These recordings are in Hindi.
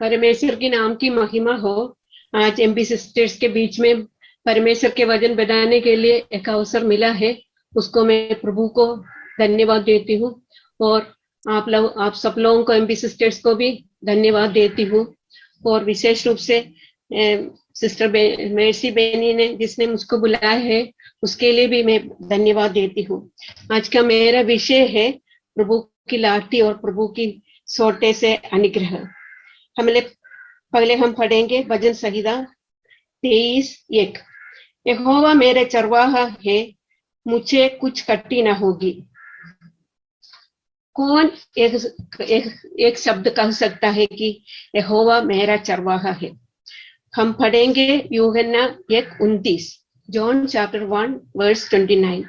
परमेश्वर के नाम की महिमा हो। आज एमबी सिस्टर्स के बीच में परमेश्वर के वचन बनाने के लिए एक अवसर मिला है, उसको मैं प्रभु को धन्यवाद देती हूँ। और आप सब लोगों को, एमबी सिस्टर्स को भी धन्यवाद देती हूँ। और विशेष रूप से सिस्टर मेर्सी बेनी ने, जिसने मुझको बुलाया है, उसके लिए भी मैं धन्यवाद देती हूँ। आज का मेरा विषय है प्रभु की लाटी और प्रभु की सोटे से अनुग्रह। पहले हम पढ़ेंगे भजन संहिता 23:1। यहोवा मेरे चरवाहा है, मुझे कुछ कटी न होगी। कौन एक शब्द कह सकता है कि यहोवा मेरा चरवाहा है? हम पढ़ेंगे यूहन्ना 1:29, जॉन चैप्टर 1 वर्स 29।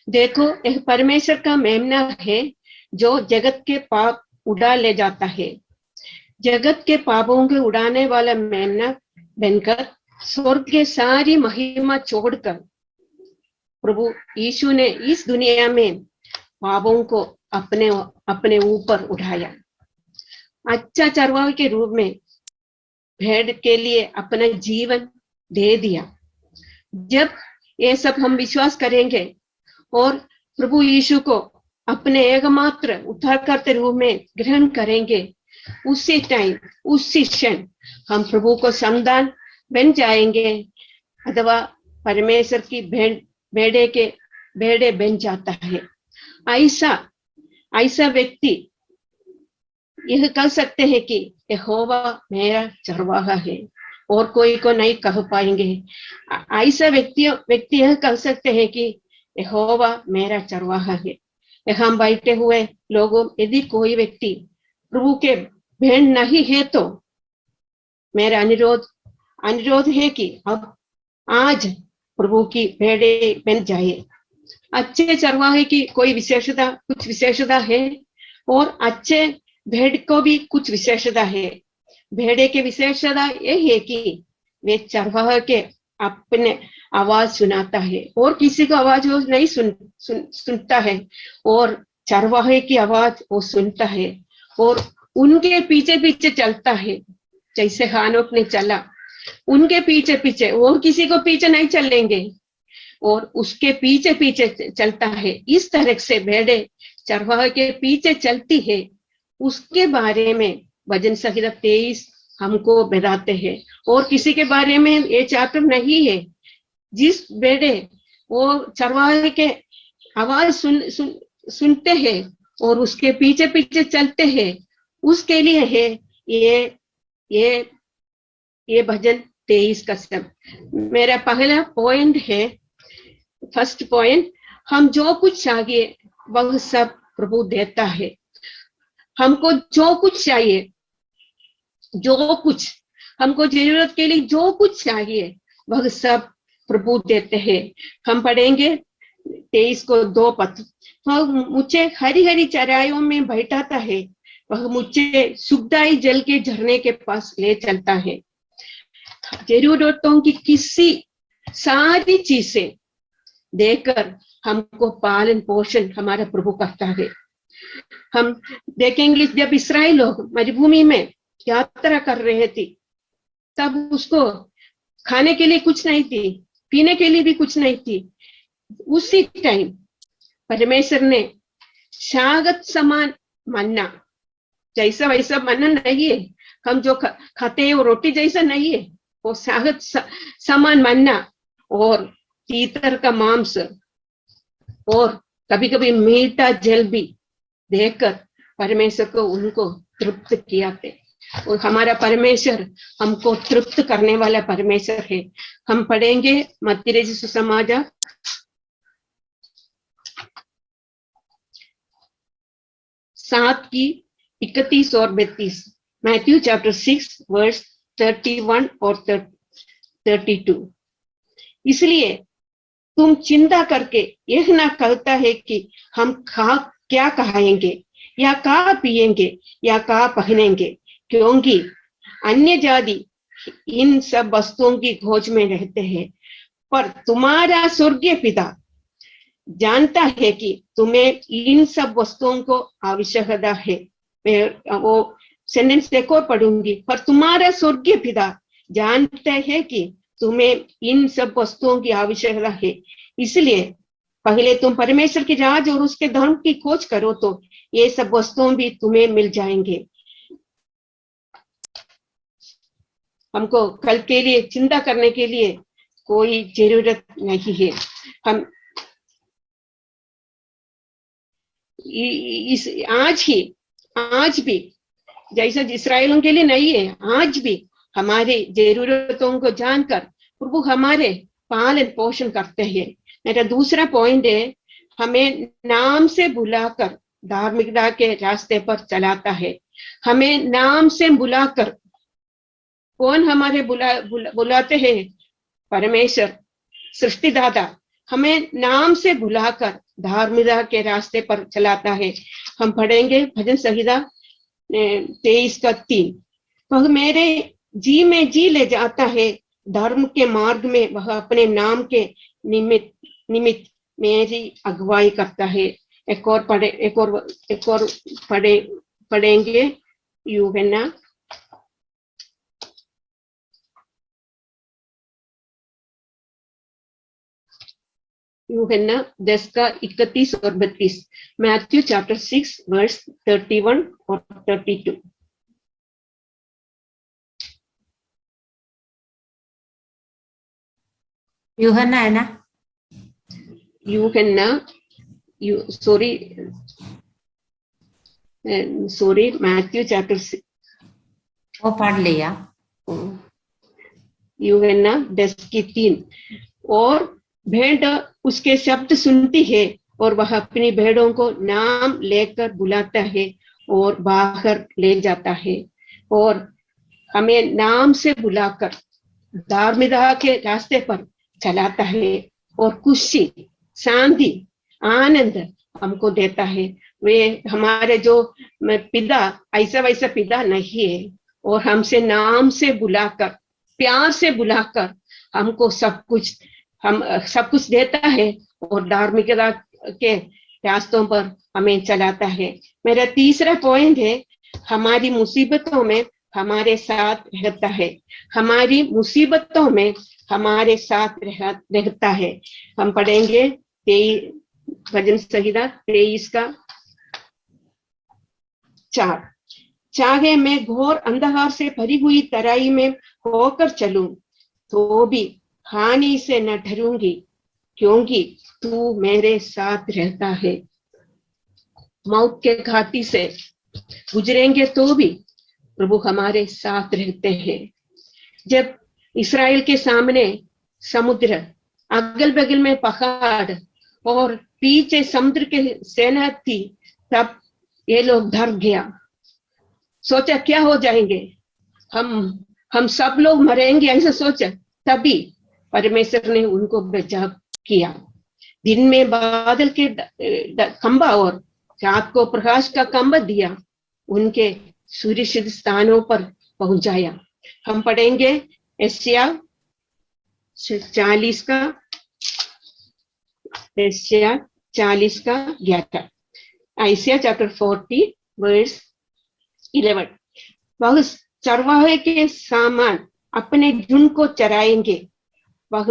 देखो, यह परमेश्वर का मेमना है जो जगत के पाप उड़ा ले जाता है। जगत के पापों के उड़ाने वाला मेमना बनकर स्वर्ग के सारी महिमा छोड़कर प्रभु यीशु ने इस दुनिया में पापों को अपने ऊपर उठाया। अच्छा चरवाहे के रूप में भेड़ के लिए अपना जीवन दे दिया। जब ये सब हम विश्वास करेंगे और प्रभु यीशु को अपने एकमात्र उद्धारकर्ता रूप में ग्रहण करेंगे, उसी टाइम, उसी क्षण हम प्रभु को संतान बन जाएंगे, अथवा परमेश्वर की भेड़े बन जाता है। ऐसा व्यक्ति यह कह सकते हैं कि यहोवा मेरा चरवाहा है, और कोई को नहीं कह पाएंगे। ऐसा व्यक्ति यह कह सकते हैं कि यहोवा मेरा चरवाहा है। यहाँ बैठे हुए लोगों, यदि कोई व्यक्ति प्रभु के भेड़ नहीं है, तो मेरा अनुरोध है कि अब आज प्रभु की भेड़े बन जाए। अच्छे चरवाहे की कुछ विशेषता है, और अच्छे भेड़ को भी कुछ विशेषता है। भेड़े की विशेषता यह है कि वे चरवाहे के अपने आवाज सुनाता है, और किसी को आवाज वो नहीं सुनता है, और चरवाहे की आवाज वो सुनता है और उनके पीछे पीछे चलता है। जैसे हानोक ने चला, उनके पीछे पीछे, और किसी को पीछे नहीं चलेंगे, और उसके पीछे पीछे चलता है। इस तरह से भेड़े चरवाहे के पीछे चलती है। उसके बारे में भजन संहिता 23 हमको बताते हैं, और किसी के बारे में ये चैप्टर नहीं है। जिस भेड़े वो चरवाहे के आवाज सुनते हैं और उसके पीछे पीछे चलते हैं, उसके लिए है ये भजन 23 का शब्द। मेरा पहला पॉइंट है, फर्स्ट पॉइंट, हम जो कुछ चाहिए वह सब प्रभु देता है। हमको जो कुछ चाहिए, जो कुछ हमको जरूरत के लिए जो कुछ चाहिए, वह सब प्रभु देते हैं। हम पढ़ेंगे 23 को 2 पद। वह मुझे हरी हरी चराइयों में बैठाता है, वह मुझे सुखदाई जल के झरने के पास ले चलता है। जरूरतों की किसी सारी चीजें देकर हमको पालन पोषण हमारा प्रभु करता है। हम देखेंगे, जब इस्राएल लोग मरुभूमि में यात्रा कर रहे थे, तब उसको खाने के लिए कुछ नहीं थी, पीने के लिए भी कुछ नहीं थी। उसी टाइम परमेश्वर ने शागत समान मन्ना, जैसा वैसा मन्ना नहीं है, हम जो खाते हैं वो रोटी जैसा नहीं है, वो शागत समान मन्ना और तीतर का मांस और कभी कभी मीठा जल भी देकर परमेश्वर को उनको तृप्त किया थे। और हमारा परमेश्वर हमको तृप्त करने वाला परमेश्वर है। हम पढ़ेंगे मत्ती रचित सुसमाचार 7:31 और 32। मैथ्यू चैप्टर 6 वर्स 31 और 32। इसलिए तुम चिंता करके यह ना कहता है कि हम क्या खाएंगे या क्या पिएंगे या क्या पहनेंगे, क्योंकि अन्य जाति इन सब वस्तुओं की खोज में रहते हैं। पर तुम्हारा स्वर्गीय पिता जानता है कि तुम्हें इन सब वस्तुओं को आवश्यकता है। वो सेंटेंस एक और पढ़ूंगी। पर तुम्हारा स्वर्गीय पिता जानते हैं कि तुम्हें इन सब वस्तुओं की आवश्यकता है, इसलिए पहले तुम परमेश्वर के राज और उसके धर्म की खोज करो तो ये सब वस्तुएं भी तुम्हें मिल जाएंगे। हमको कल के लिए चिंता करने के लिए कोई जरूरत नहीं है। हम इस आज भी जैसा इस्राएलों के लिए नहीं है, आज भी हमारे जरूरतों को जानकर प्रभु हमारे पालन पोषण करते हैं। मेरा दूसरा पॉइंट है, हमें नाम से बुलाकर धार्मिकता के रास्ते पर चलाता है। हमें नाम से बुलाकर, कौन हमारे बुलाते हैं? परमेश्वर सृष्टिदाता हमें नाम से बुलाकर धार्मिकता के रास्ते पर चलाता है। हम पढ़ेंगे भजन संहिता 23:3। वह मेरे जी में जी ले जाता है, धर्म के मार्ग में वह अपने नाम के निमित्त मेरी अगुवाई करता है। एक और पढ़ेंगे यूहन्ना 10:31 और 32। मैथ्यू चैप्टर 6 वर्स 31 और 32। यूहन्ना है ना? यूहन्ना सॉरी मैथ्यू चैप्टर 6 वो पढ़ लिया। यूहन्ना 10:3। और भेड़ उसके शब्द सुनती है और वह अपनी भेड़ों को नाम लेकर बुलाता है और बाहर ले जाता है। और हमें नाम से बुलाकर धार्मिकता के रास्ते पर चलाता है और खुशी, शांति, आनंद हमको देता है। वे हमारे जो पिता ऐसा वैसा पिता नहीं है, और हमसे नाम से बुलाकर, प्यार से बुलाकर हमको सब कुछ देता है और धार्मिकता के रास्तों पर हमें चलाता है। मेरा तीसरा पॉइंट है, हमारी मुसीबतों में हमारे साथ रहता है। हमारी मुसीबतों में हमारे साथ रहता है। हम पढ़ेंगे भजन संहिता 23:4। चाहे मैं घोर अंधकार से भरी हुई तराई में होकर चलूं तो भी हानि से न डरूंगी, क्योंकि तू मेरे साथ रहता है। मौत के घाटी से गुजरेंगे तो भी प्रभु हमारे साथ रहते हैं। जब इस्राएल के सामने समुद्र, अगल बगल में पहाड़ और पीछे समुद्र के सेना थी, तब ये लोग डर गया, सोचा क्या हो जाएंगे, हम सब लोग मरेंगे, ऐसा सोचा। तभी परमेश्वर ने उनको बचाव किया। दिन में बादल के खंबा और रात को प्रकाश का खंबा दिया, उनके सुरक्षित स्थानों पर पहुंचाया। हम पढ़ेंगे यशायाह 40:11। यशायाह चैप्टर 40 वर्स 11। वह चरवाहे के समान अपने झुंड को चराएंगे, वह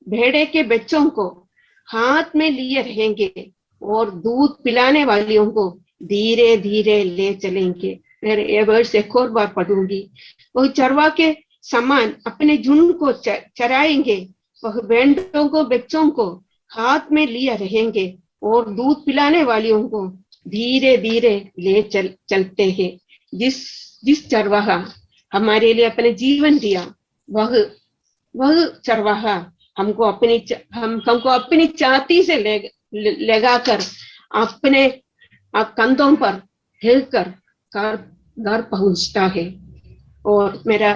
भेड़े के बच्चों को हाथ में लिए रहेंगे और दूध पिलाने वालियों को धीरे धीरे ले चलेंगे। मैं ये वर्ड्स एक और बार पढ़ूंगी। वह चरवा के समान अपने झुंड को चराएंगे, वह भेड़ों को बच्चों को हाथ में लिए रहेंगे और दूध पिलाने वालियों को धीरे धीरे ले चलते हैं। जिस चरवाहा हमारे लिए अपने जीवन दिया, वह चरवाहा हमको अपनी छाती से लगाकर अपने कंधों पर हिलकर घर पहुंचता है। और मेरा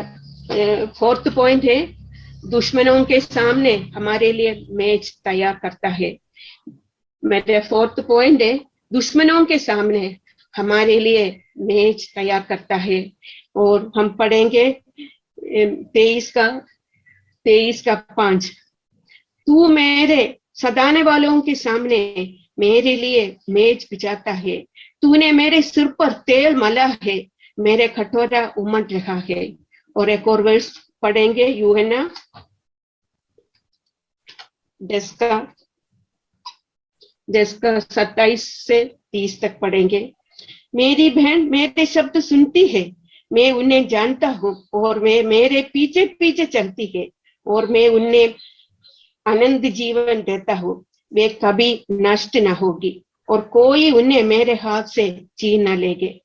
4th पॉइंट है, दुश्मनों के सामने हमारे लिए मेज तैयार करता है। मेरा 4th पॉइंट है, दुश्मनों के सामने हमारे लिए मेज तैयार करता है। और हम पढ़ेंगे 23:5। तू मेरे सताने वालों के सामने मेरे लिए मेज बिछाता है, तूने मेरे सिर पर तेल मला है, मेरे कटोरा उमड़ रहा है। और एक और वर्ष पढ़ेंगे, यूहन्ना 10:27 से 30 तक पढ़ेंगे। मेरी बहन मेरे शब्द सुनती है, मैं उन्हें जानता हूँ और वे मेरे पीछे पीछे चलती है और मैं उन्हें आनंद जीवन देता हूँ। वे कभी नष्ट न होगी और कोई उन्हें मेरे हाथ से छीन न लेंगे।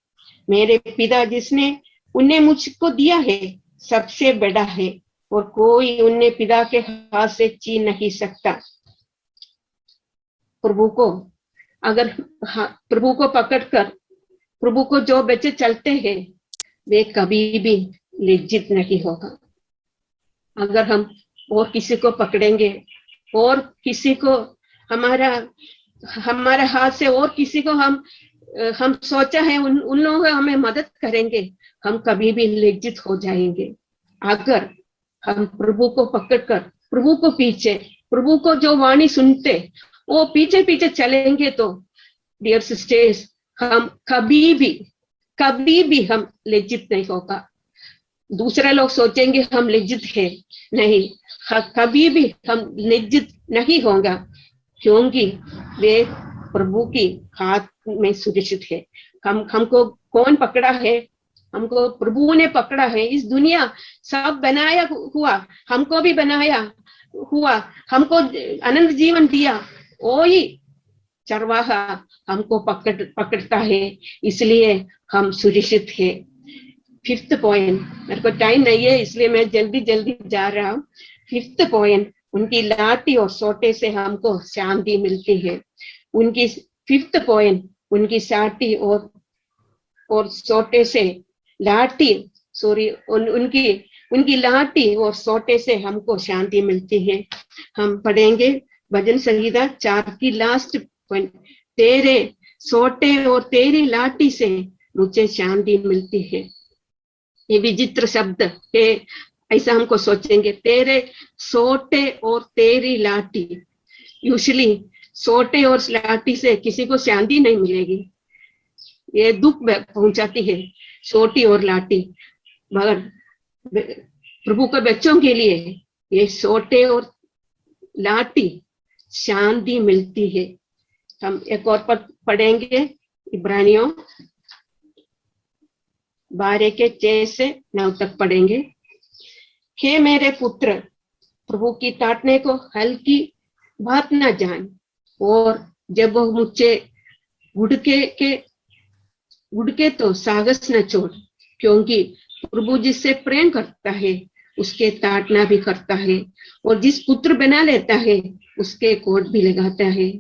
मेरे पिता जिसने उन्हें मुझको दिया है सबसे बड़ा है और कोई उन्हें पिता के हाथ से छीन नहीं सकता। प्रभु को पकड़कर प्रभु को जो बच्चे चलते हैं वे कभी भी लज्जित नहीं होगा। अगर हम और किसी को पकड़ेंगे और किसी को हमारे हाथ से और किसी को हम सोचा है उन लोग हमें मदद करेंगे, हम कभी भी लज्जित हो जाएंगे। अगर हम प्रभु को पकड़कर प्रभु को जो वाणी सुनते वो पीछे पीछे चलेंगे तो डियर सिस्टर्स, हम कभी भी हम लज्जित नहीं होगा। दूसरे लोग सोचेंगे हम लज्जित है, नहीं, कभी भी हम लज्जित नहीं होगा, क्योंकि वे प्रभु की हाथ में सुरक्षित है। हमको कौन पकड़ा है? हमको प्रभु ने पकड़ा है। इस दुनिया सब बनाया हुआ, हमको भी बनाया हुआ, हमको अनंत जीवन दिया, वही चरवाहा हमको पकड़ता है, इसलिए हम सुरक्षित है। 5th पॉइंट, मेरे को टाइम नहीं है इसलिए मैं जल्दी जा रहा हूँ। 5th पॉइंट, उनकी लाठी और सोटे से हमको शांति मिलती है। उनकी 5th पॉइंट, उनकी साटी और सोटे से उनकी लाठी और सोटे से हमको शांति मिलती है। हम पढ़ेंगे भजन संहिता 4 की लास्ट पॉइंट, तेरे सोटे और तेरी लाठी से मुझे शांति मिलती है। ये विचित्र शब्द है, ऐसा हमको सोचेंगे, तेरे सोटे और तेरी लाठी। यूजुअली सोटे और लाठी से किसी को शांति नहीं मिलेगी, ये दुख पहुंचाती है सोटी और लाठी। मगर प्रभु के बच्चों के लिए ये सोटे और लाठी शांति मिलती है। हम एक और पद पढ़ेंगे, इब्रानियों 12 के 6 से 9 तक पढ़ेंगे। हे मेरे पुत्र, प्रभु की ताड़ने को हल्की बात न जान, और जब वह मुझसे गुड़के तो साहस न छोड़, क्योंकि प्रभु जिससे प्रेम करता है उसके ताड़ना भी करता है, और जिस पुत्र बना लेता है उसके कोट भी लगाता है।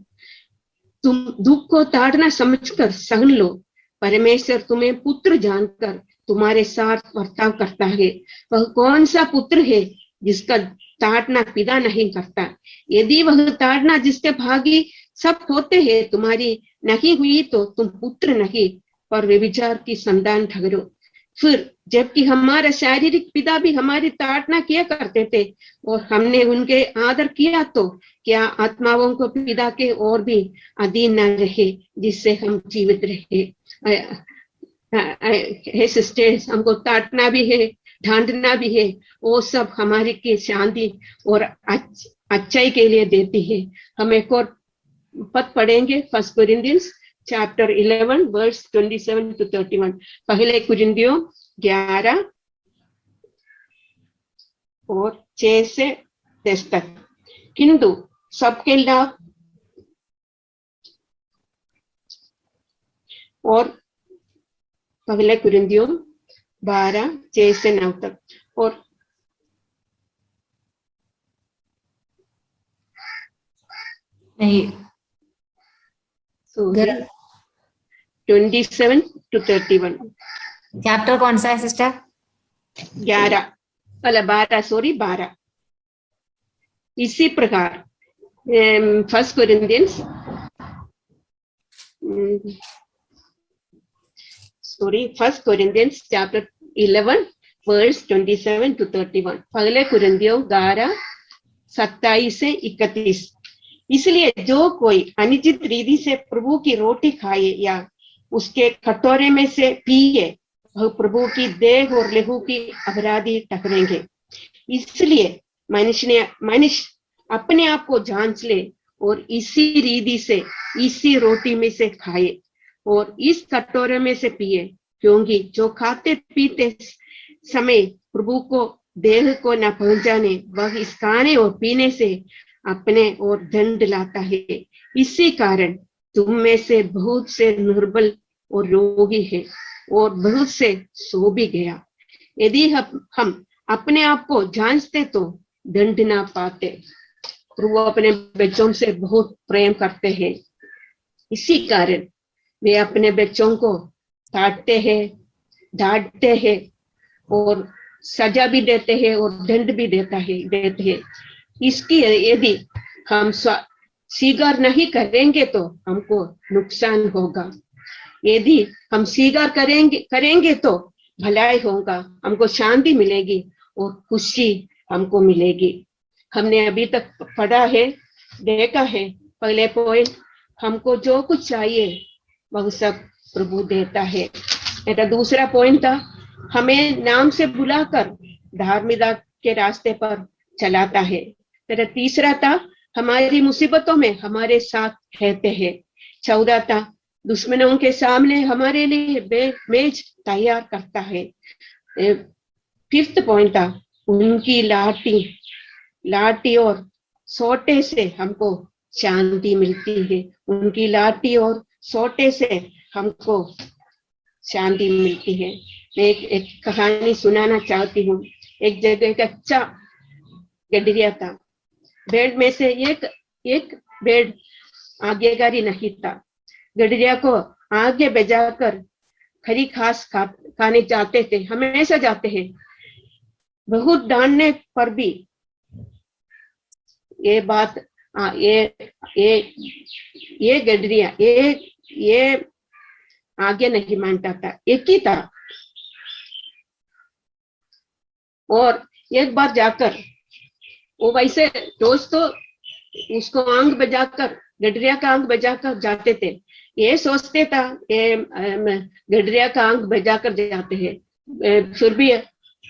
तुम दुख को ताड़ना समझकर सहन लो, परमेश्वर तुम्हें पुत्र जानकर तुम्हारे साथ वर्ताव करता है। वह कौन सा पुत्र है जिसका ताड़ना पिता नहीं करता? यदि वह ताड़ना जिसके भागी सब होते हैं तुम्हारी नहीं हुई तो तुम पुत्र नहीं पर व्यभिचार की संतान ठहरो। फिर जबकि हमारे शारीरिक पिता भी हमारी ताड़ना किया करते थे और हमने उनके आदर किया, तो क्या आत्माओं को पिता के और भी अधीन न रहे जिससे हम जीवित रहे? हे सिस्टर्स, हमको ताड़ना भी है, ढांढना भी है, वो सब हमारी की शांति और अच्छाई के लिए देती है। हम एक और पद पढ़ेंगे, 1 कोरिन्थियंस चैप्टर 11 वर्स 27 to 31। पहले कुरिन्थियों 11 और 6 से 10 तक। किंतु सबके लाभ और पहले कुरिन्थियों 12 6 से 9 तक और नहीं 27 to 31। चैप्टर कौन सा है सिस्टर? 12। इसी प्रकार 1 कोरिन्थियंस 1 कोरिन्थियंस चैप्टर 11 वर्स 27 to 31। पहले कुरिन्थियों 11 27 से 31। इसलिए जो कोई अनुचित रीति से प्रभु की रोटी खाए या उसके कटोरे में से पिए वह प्रभु की देह और लहू की अपराधी टकरेंगे। इसलिए मनुष्य अपने आप को जांच ले और इसी रीति से इसी रोटी में से खाए और इस कटोरे में से पिए, क्योंकि जो खाते पीते समय प्रभु को देह को न पहुंचाने वह इस खाने और पीने से अपने और दंड लाता है। इसी कारण तुम में से बहुत से निर्बल और रोगी है और बहुत से सो भी गया। यदि हम अपने आप को जांचते तो दंड ना पाते। प्रभु अपने बच्चों से बहुत प्रेम करते हैं, इसी कारण वे अपने बच्चों को काटते हैं, डांटते हैं और सजा भी देते हैं और दंड भी देते हैं। इसकी यदि हम स्वीकार नहीं करेंगे तो हमको नुकसान होगा। यदि हम स्वीकार करेंगे तो भलाई होगा, हमको शांति मिलेगी और खुशी हमको मिलेगी। हमने अभी तक पढ़ा है, देखा है। पहले पॉइंट, हमको जो कुछ चाहिए वह सब प्रभु देता है। मेरा दूसरा पॉइंट था, हमें नाम से बुलाकर धार्मिकता के रास्ते पर चलाता है। मेरा तीसरा था, हमारी मुसीबतों में हमारे साथ रहते हैं। 14 था, दुश्मनों के सामने हमारे लिए मेज तैयार करता है। 5th पॉइंट था, उनकी लाठी और सोटे से हमको शांति मिलती है। उनकी लाठी और सोटे से हमको शांति मिलती है। मैं एक कहानी सुनाना चाहती हूँ। एक जगह एक अच्छा गडरिया था। भेड़ में से एक भेड़ आज्ञाकारी नहीं था। गडरिया को आगे भेजाकर खरी घास खाने जाते थे, हमेशा जाते हैं। बहुत डांटने पर भी ये बात ये गडरिया ये आगे नहीं मानता था, एक ही था। और एक बार जाकर वो वैसे रोज तो उसको आंग बजाकर, गडरिया का आंग बजाकर जाते थे। ये सोचते था ये गडरिया का आंग बजाकर जाते हैं। फिर भी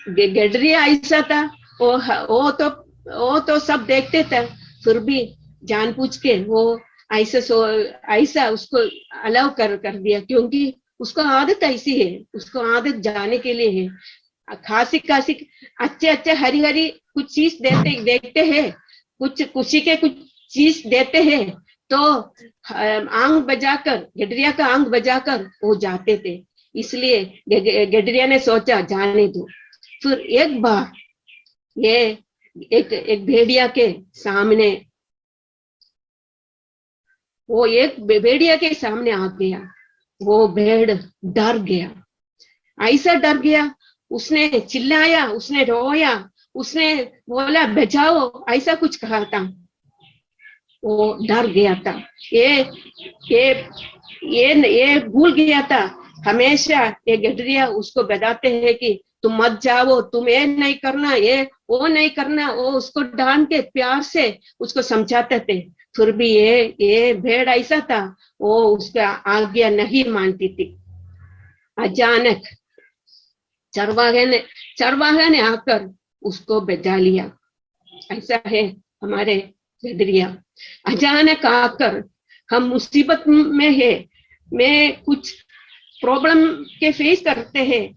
गडरिया ऐसा था, वो तो सब देखते थे, फिर भी जानबूझ के वो ऐसा उसको अलाउ कर दिया, क्योंकि उसको आदत ऐसी है, उसको आदत जाने के लिए है। खासी अच्छे हरी कुछ चीज देखते हैं, कुछ खुशी के कुछ चीज देते हैं, तो आंग बजाकर, गडरिया का आंग बजाकर वो जाते थे। इसलिए गडरिया ने सोचा जाने दो। फिर एक बार ये एक भेड़िया के सामने, वो एक भेड़िया के सामने आ गया। वो भेड़ डर गया, ऐसा डर गया, उसने चिल्लाया, उसने रोया, उसने बोला बचाओ, ऐसा कुछ कहा था। वो डर गया था। ये भूल गया था। हमेशा ये गडरिया उसको बताते हैं कि तुम मत जाओ, तुम ये नहीं करना, ये वो नहीं करना। वो उसको डांट के प्यार से उसको समझाते थे। फिर भी ये भेड़ ऐसा था, वो उसका आज्ञा नहीं मानती थी। अचानक चरवाहे ने आकर उसको बचा लिया। ऐसा है हमारे गडरिया। अचानक आकर हम मुसीबत में है, में कुछ प्रॉब्लम के फेस करते हैं,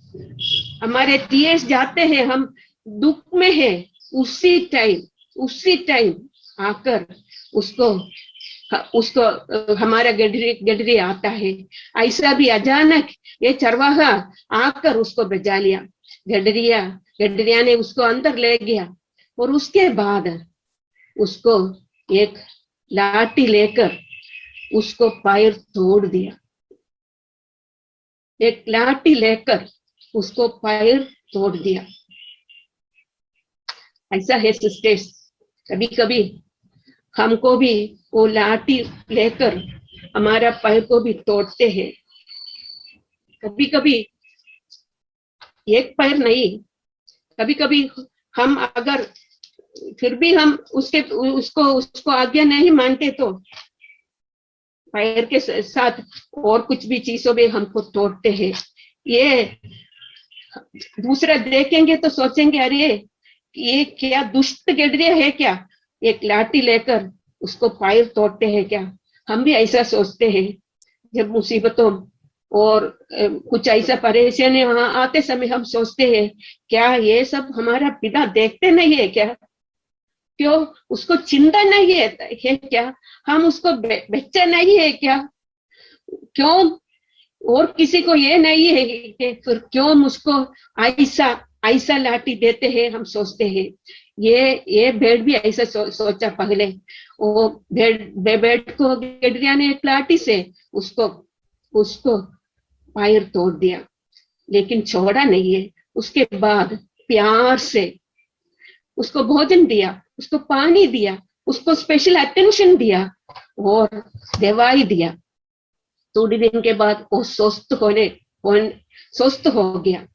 हमारे टीएस जाते हैं, हम दुख में है, उसी टाइम आकर उसको हमारा गडरी आता है। ऐसा भी अचानक ये चरवाहा आकर उसको बचा लिया। गडरिया ने उसको अंदर ले गया और उसके बाद उसको एक लाठी लेकर उसको पैर तोड़ दिया। एक लाठी लेकर उसको पैर तोड़ दिया। ऐसा है सिस्टर्स, कभी कभी हमको भी वो लाठी लेकर हमारा पैर को भी तोड़ते हैं। कभी कभी एक पैर नहीं, कभी कभी हम अगर फिर भी हम उसको आज्ञा नहीं मानते तो पैर के साथ और कुछ भी चीजों में हमको तोड़ते हैं। ये दूसरा देखेंगे तो सोचेंगे अरे ये क्या दुष्ट गडरिया है क्या, एक लाठी लेकर उसको पैर तोड़ते हैं क्या। हम भी ऐसा सोचते हैं जब मुसीबतों और कुछ ऐसा परेशानी वहां आते समय हम सोचते हैं क्या ये सब हमारा पिता देखते नहीं है क्या, क्यों उसको चिंता नहीं है क्या, हम उसको बच्चा नहीं है क्या, क्यों और किसी को ये नहीं है कि फिर क्यों मुझको ऐसा ऐसा लाठी देते हैं। हम सोचते हैं ये भेड़ भी ऐसा सोचा पहले, वो भेड़ को गडरिया ने एक लाठी से उसको उसको पैर तोड़ दिया, लेकिन छोड़ा नहीं है। उसके बाद प्यार से उसको भोजन दिया, उसको पानी दिया, उसको स्पेशल अटेंशन दिया और दवाई दिया। थोड़ी दिन के बाद वो स्वस्थ हो गया।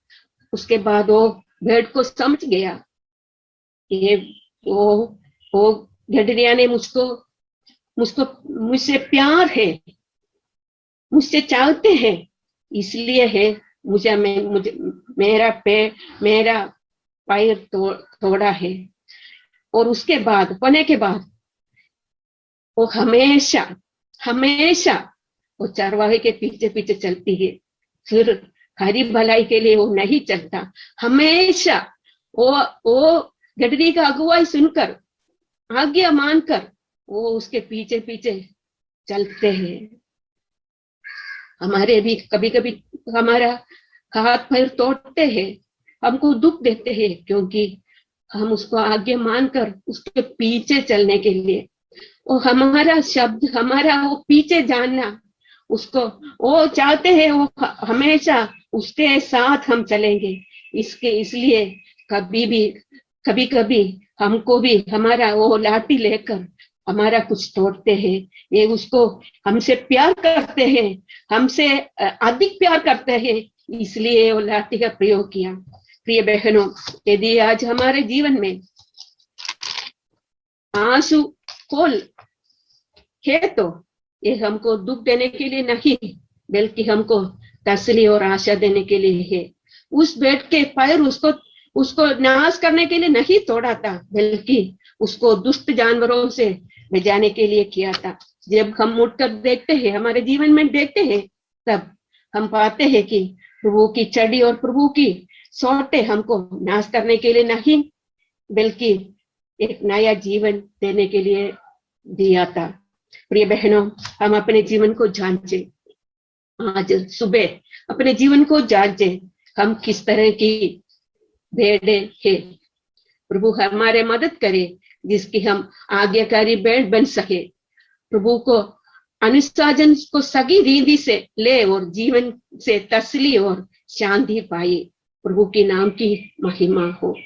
उसके बाद वो भेड़ को समझ गया ये वो गडरिया ने मुझको मुझको मुझसे प्यार है, मुझसे चाहते हैं, इसलिए है मुझे मेरा पैर तोड़ा है। और उसके बाद होने के बाद वो हमेशा हमेशा वो चरवाहे के पीछे पीछे चलती है, फिर हरी भलाई के लिए वो नहीं चलता। हमेशा वो गडरी का अगुवाई सुनकर आज्ञा मानकर वो उसके पीछे पीछे चलते हैं। हमारे भी कभी कभी हमारा हाथ पैर तोड़ते हैं, हमको दुख देते हैं, क्योंकि हम उसको आज्ञा मानकर उसके पीछे चलने के लिए, वो हमारा शब्द हमारा वो पीछे जानना, उसको वो चाहते हैं वो हमेशा उसके साथ हम चलेंगे। इसलिए कभी कभी हमको भी हमारा वो लाठी लेकर हमारा कुछ तोड़ते हैं, ये उसको हमसे प्यार करते हैं, हमसे अधिक प्यार करते हैं, इसलिए वो लाठी का प्रयोग किया। प्रिय बहनों, यदि आज हमारे जीवन में आंसू खोल है तो ये हमको दुख देने के लिए नहीं, बल्कि हमको तसल्ली और आशा देने के लिए है। उस भेड़ के पैर उसको नाश करने के लिए नहीं तोड़ा था, बल्कि उसको दुष्ट जानवरों से बचाने के लिए किया था। जब हम मुड़कर देखते हैं, हमारे जीवन में देखते हैं, तब हम पाते हैं कि प्रभु की छड़ी और प्रभु की सोटे हमको नाश करने के लिए नहीं, बल्कि एक नया जीवन देने के लिए दिया था। प्रिय बहनों, हम अपने जीवन को जांचें, आज सुबह अपने जीवन को जांचें, हम किस तरह की भेड़े हैं। प्रभु हमारे मदद करे जिसकी हम आज्ञाकारी भेड़ बन सके, प्रभु को अनुशासन को सही रीति से ले और जीवन से तसल्ली और शांति पाए। प्रभु के नाम की महिमा हो।